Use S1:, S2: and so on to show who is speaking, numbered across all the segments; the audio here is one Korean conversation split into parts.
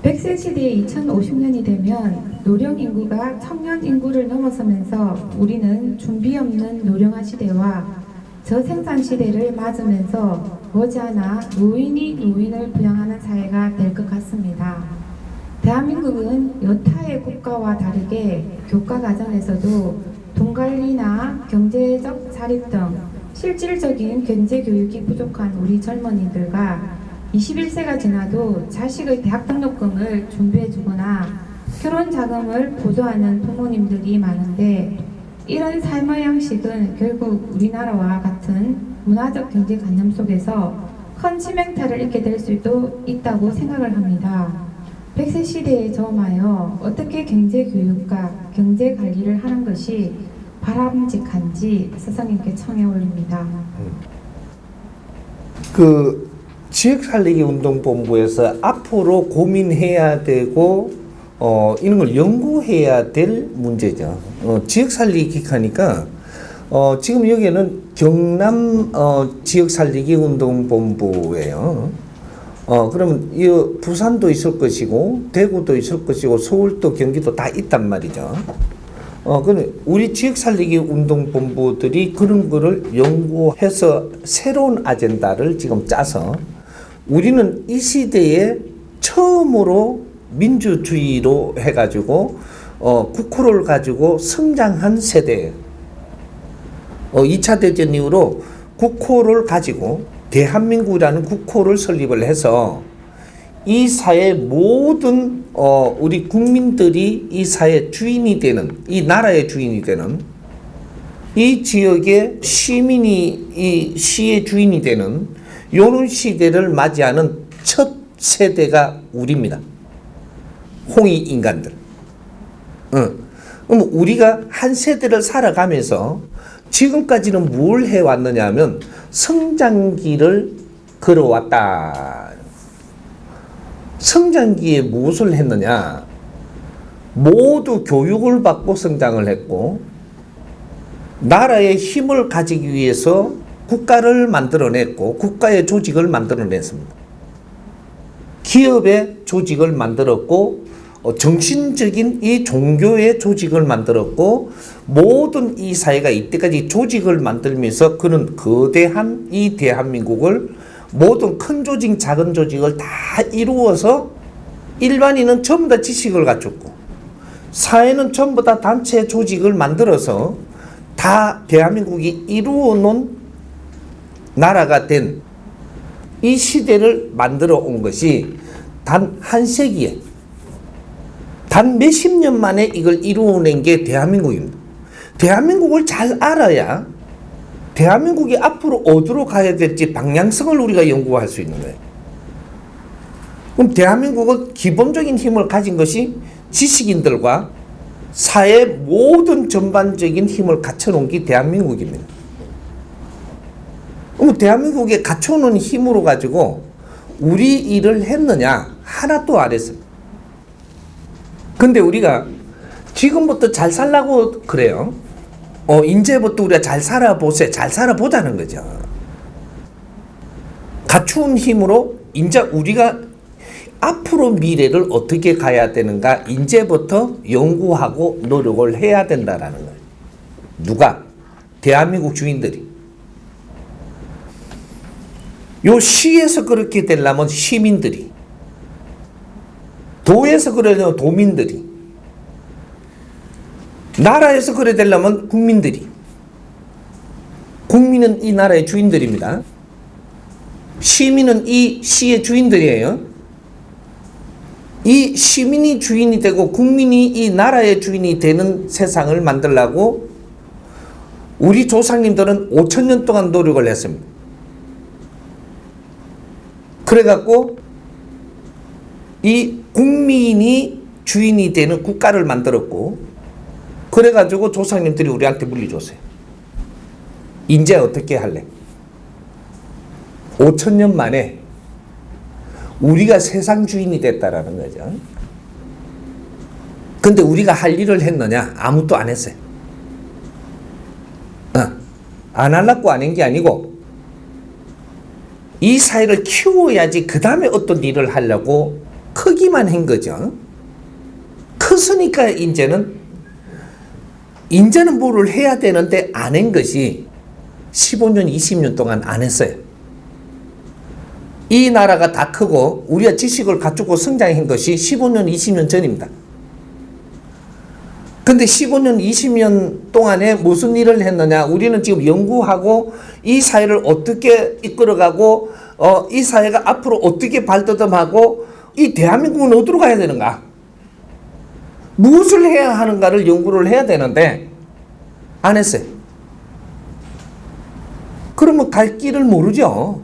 S1: 100세 시대의 2050년이 되면 노령 인구가 청년 인구를 넘어서면서 우리는 준비 없는 노령화 시대와 저생산 시대를 맞으면서 머지않아 노인이 노인을 부양하는 사회가 될 것 같습니다. 대한민국은 여타의 국가와 다르게 교과 과정에서도 돈 관리나 경제적 자립 등 실질적인 경제 교육이 부족한 우리 젊은이들과 21세가 지나도 자식의 대학 등록금을 준비해주거나 결혼 자금을 보조하는 부모님들이 많은데, 이런 삶의 양식은 결국 우리나라와 같은 문화적 경제관념 속에서 큰 치명타를 입게 될 수도 있다고 생각을 합니다. 100세 시대에 저음하여 어떻게 경제교육과 경제관리를 하는 것이 바람직한지 스승님께 청해 올립니다.
S2: 지역살리기운동본부에서 앞으로 고민해야 되고 이런 걸 연구해야 될 문제죠. 지역살리기 하니까 지금 여기는 경남 지역살리기운동본부예요. 그러면 이 부산도 있을 것이고 대구도 있을 것이고 서울도 경기도 다 있단 말이죠. 근데 우리 지역살리기운동본부들이 그런 거를 연구해서 새로운 아젠다를 지금 짜서 우리는 이 시대에 처음으로 민주주의로 해가지고 국호를 가지고 성장한 세대예요. 2차 대전 이후로 국호를 가지고 대한민국이라는 국호를 설립을 해서 이 사회 모든 우리 국민들이 이 사회 주인이 되는, 이 나라의 주인이 되는, 이 지역의 시민이 이 시의 주인이 되는 요런 시대를 맞이하는 첫 세대가 우리입니다. 홍익 인간들. 그럼 우리가 한 세대를 살아가면서 지금까지는 뭘 해왔느냐 하면 성장기를 걸어왔다. 성장기에 무엇을 했느냐? 모두 교육을 받고 성장을 했고, 나라의 힘을 가지기 위해서 국가를 만들어냈고, 국가의 조직을 만들어냈습니다. 기업의 조직을 만들었고, 정신적인 이 종교의 조직을 만들었고, 모든 이 사회가 이때까지 조직을 만들면서 그는 거대한 이 대한민국을 모든 큰 조직, 작은 조직을 다 이루어서 일반인은 전부 다 지식을 갖췄고 사회는 전부 다 단체 조직을 만들어서 다 대한민국이 이루어 놓은 나라가 된 이 시대를 만들어 온 것이 단 한 세기에 단 몇십 년 만에 이걸 이루어낸 게 대한민국입니다. 대한민국을 잘 알아야 대한민국이 앞으로 어디로 가야 될지 방향성을 우리가 연구할 수 있는 거예요. 그럼 대한민국은 기본적인 힘을 가진 것이 지식인들과 사회 모든 전반적인 힘을 갖춰놓은 게 대한민국입니다. 그럼 대한민국에 갖춰놓은 힘으로 가지고 우리 일을 했느냐? 하나도 안 했습니다. 근데 우리가 지금부터 잘 살라고 그래요. 이제부터 우리가 잘 살아보세요. 잘 살아보자는 거죠. 갖춘 힘으로 이제 우리가 앞으로 미래를 어떻게 가야 되는가 이제부터 연구하고 노력을 해야 된다라는 거예요. 누가? 대한민국 주인들이. 요 시에서 그렇게 되려면 시민들이, 도에서 그러려면 도민들이, 나라에서 그래 되려면 국민들이. 국민은 이 나라의 주인들입니다. 시민은 이 시의 주인들이에요. 이 시민이 주인이 되고 국민이 이 나라의 주인이 되는 세상을 만들려고 우리 조상님들은 5,000년 동안 노력을 했습니다. 그래갖고 이 국민이 주인이 되는 국가를 만들었고, 그래가지고 조상님들이 우리한테 물려줬어요. 이제 어떻게 할래? 5,000년 만에 우리가 세상 주인이 됐다라는 거죠. 근데 우리가 할 일을 했느냐? 아무것도 안 했어요. 안 하려고 안 한 게 아니고 이 사회를 키워야지 그 다음에 어떤 일을 하려고 크기만 한 거죠. 컸으니까 이제는 뭐를 해야 되는데 안 한 것이 15년, 20년 동안 안 했어요. 이 나라가 다 크고 우리가 지식을 갖추고 성장한 것이 15년, 20년 전입니다. 근데 15년, 20년 동안에 무슨 일을 했느냐? 우리는 지금 연구하고 이 사회를 어떻게 이끌어가고 이 사회가 앞으로 어떻게 발돋움하고 이 대한민국은 어디로 가야 되는가? 무엇을 해야 하는가를 연구를 해야 되는데 안 했어요. 그러면 갈 길을 모르죠.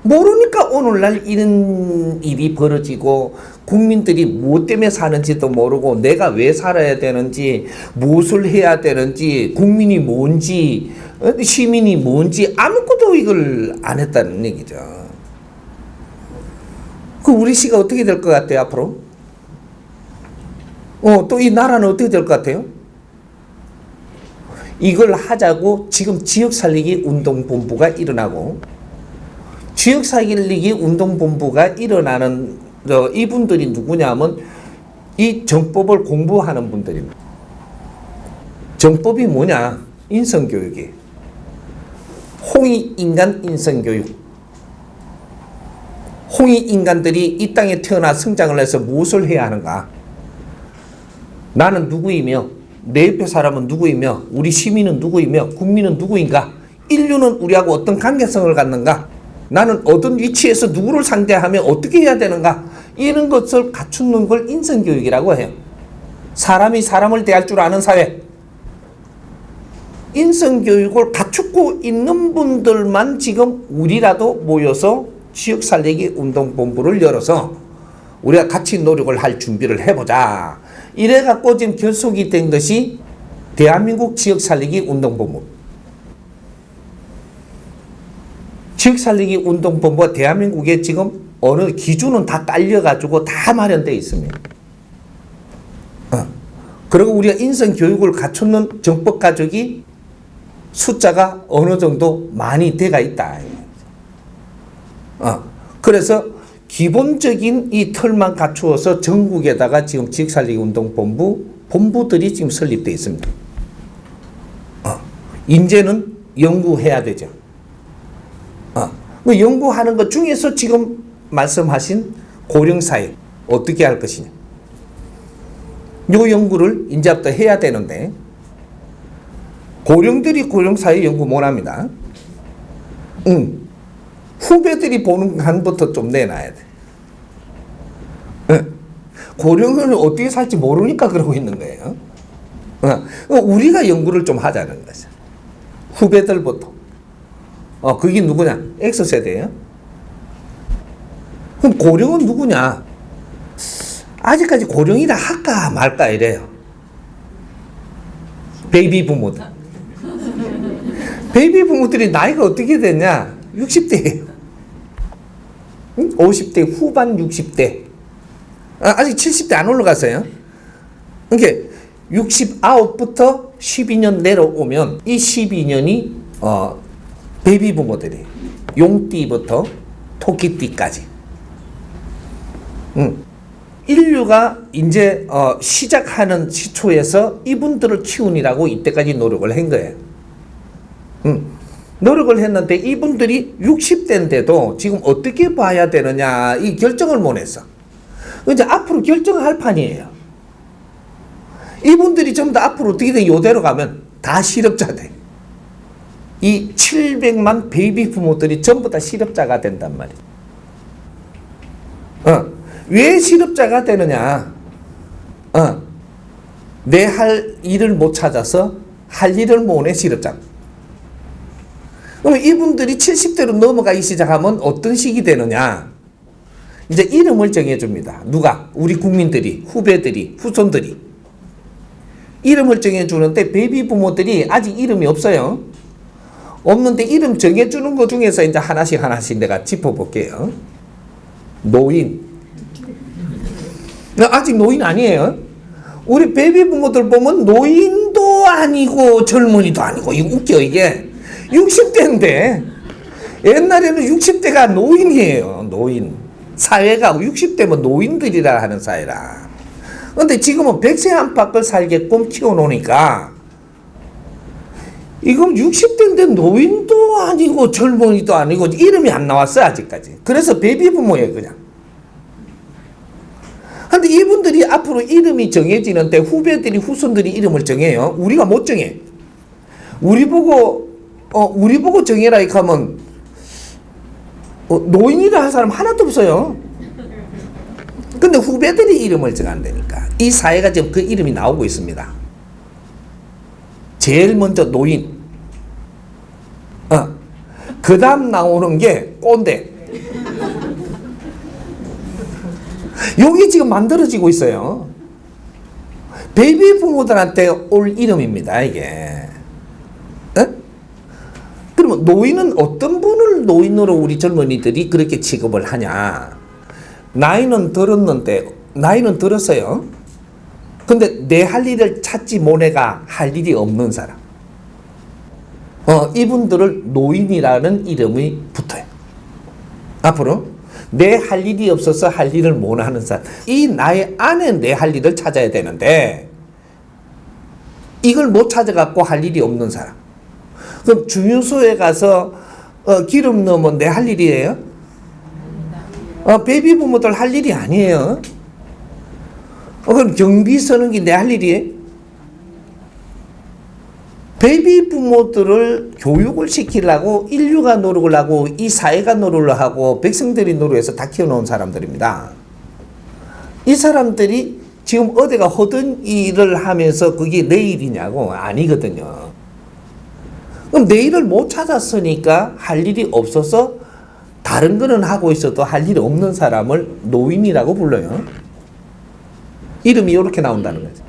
S2: 모르니까 오늘날 이런 일이 벌어지고 국민들이 무엇 때문에 사는지도 모르고 내가 왜 살아야 되는지 무엇을 해야 되는지 국민이 뭔지 시민이 뭔지 아무것도 이걸 안 했다는 얘기죠. 그 우리 시가 어떻게 될 것 같아요 앞으로? 또 이 나라는 어떻게 될 것 같아요? 이걸 하자고 지금 지역살리기 운동본부가 일어나고 지역살리기 운동본부가 일어나는 이분들이 누구냐면 이 정법을 공부하는 분들입니다. 정법이 뭐냐? 인성교육이에요. 홍익인간 인성교육. 홍익인간들이 이 땅에 태어나 성장을 해서 무엇을 해야 하는가? 나는 누구이며 내 옆에 사람은 누구이며 우리 시민은 누구이며 국민은 누구인가? 인류는 우리하고 어떤 관계성을 갖는가? 나는 어떤 위치에서 누구를 상대하며 어떻게 해야 되는가? 이런 것을 갖추는 걸 인성교육이라고 해요. 사람이 사람을 대할 줄 아는 사회. 인성교육을 갖추고 있는 분들만 지금 우리라도 모여서 지역살리기 운동본부를 열어서 우리가 같이 노력을 할 준비를 해보자. 이래갖고 지금 결속이 된 것이 대한민국 지역살리기 운동본부. 지역살리기 운동본부가 대한민국에 지금 어느 기준은 다 깔려가지고 다 마련되어 있습니다. 그리고 우리가 인성교육을 갖추는 정법가족이 숫자가 어느 정도 많이 돼가 있다. 그래서 기본적인 이 틀만 갖추어서 전국에다가 지금 지역살리기 운동본부 본부들이 지금 설립되어 있습니다. 이제는 연구해야 되죠. 그 연구하는 것 중에서 지금 말씀하신 고령사회 어떻게 할 것이냐. 요 연구를 이제부터 해야 되는데 고령들이 고령사회 연구 못합니다. 후배들이 보는 간부터 좀 내놔야 돼. 고령을 어떻게 살지 모르니까 그러고 있는 거예요. 우리가 연구를 좀 하자는 거죠. 후배들부터. 그게 누구냐? X세대예요. 그럼 고령은 누구냐? 아직까지 고령이라 할까 말까 이래요. 베이비 부모들. 베이비 부모들이 나이가 어떻게 됐냐? 60대예요. 50대 후반 60대. 아직 70대 안 올라갔어요. 그러니까 69부터 12년 내려오면 이 12년이 베이비 부모들이 용띠부터 토끼띠까지. 인류가 이제 시작하는 시초에서 이분들을 키우느라고 이때까지 노력을 한 거예요. 노력을 했는데 이분들이 60대인데도 지금 어떻게 봐야 되느냐 이 결정을 못 했어. 이제 앞으로 결정할 판이에요. 이분들이 전부 다 앞으로 어떻게 돼? 요대로 가면 다 실업자 돼. 이 700만 베이비 부모들이 전부 다 실업자가 된단 말이에요. 왜 실업자가 되느냐? 내 할 일을 못 찾아서 할 일을 못 해 실업자. 그럼 이분들이 70대로 넘어가기 시작하면 어떤 식이 되느냐? 이제 이름을 정해줍니다. 누가? 우리 국민들이, 후배들이, 후손들이. 이름을 정해주는데 베이비 부모들이 아직 이름이 없어요. 없는데 이름 정해주는 것 중에서 이제 하나씩 내가 짚어볼게요. 노인. 아직 노인 아니에요. 우리 베이비 부모들 보면 노인도 아니고 젊은이도 아니고 이거 웃겨 이게. 60대인데 옛날에는 60대가 노인이에요. 노인. 사회가 60대면 노인들이라 하는 사회라. 근데 지금은 100세 안팎을 살게끔 키워놓으니까 이건 60대인데 노인도 아니고 젊은이도 아니고 이름이 안 나왔어 아직까지. 그래서 베이비 부모예요 그냥. 근데 이분들이 앞으로 이름이 정해지는데 후배들이 후손들이 이름을 정해요. 우리가 못 정해. 우리 보고 정해라 이렇게 하면 노인이라 할 사람 하나도 없어요. 근데 후배들이 이름을 정한다니까. 이 사회가 지금 그 이름이 나오고 있습니다. 제일 먼저 노인. 그 다음 나오는 게 꼰대. 여기 지금 만들어지고 있어요. 베이비 부모들한테 올 이름입니다, 이게. 그러면 노인은 어떤 분을 노인으로 우리 젊은이들이 그렇게 취급을 하냐? 나이는 들었어요. 근데 내 할 일을 찾지 못해가 할 일이 없는 사람. 이분들을 노인이라는 이름이 붙어요. 앞으로 내 할 일이 없어서 할 일을 못 하는 사람. 이 나이 안에 내 할 일을 찾아야 되는데 이걸 못 찾아갖고 할 일이 없는 사람. 그럼 주유소에 가서 기름 넣으면 내 할 일이에요? 베이비 부모들 할 일이 아니에요. 그럼 경비 서는 게 내 할 일이에요? 베이비 부모들을 교육을 시키려고 인류가 노력을 하고 이 사회가 노력을 하고 백성들이 노력해서 다 키워놓은 사람들입니다. 이 사람들이 지금 어디가 허든 일을 하면서 그게 내 일이냐고? 아니거든요. 그럼 내 일을 못 찾았으니까 할 일이 없어서 다른 거는 하고 있어도 할 일이 없는 사람을 노인이라고 불러요. 이름이 이렇게 나온다는 거죠.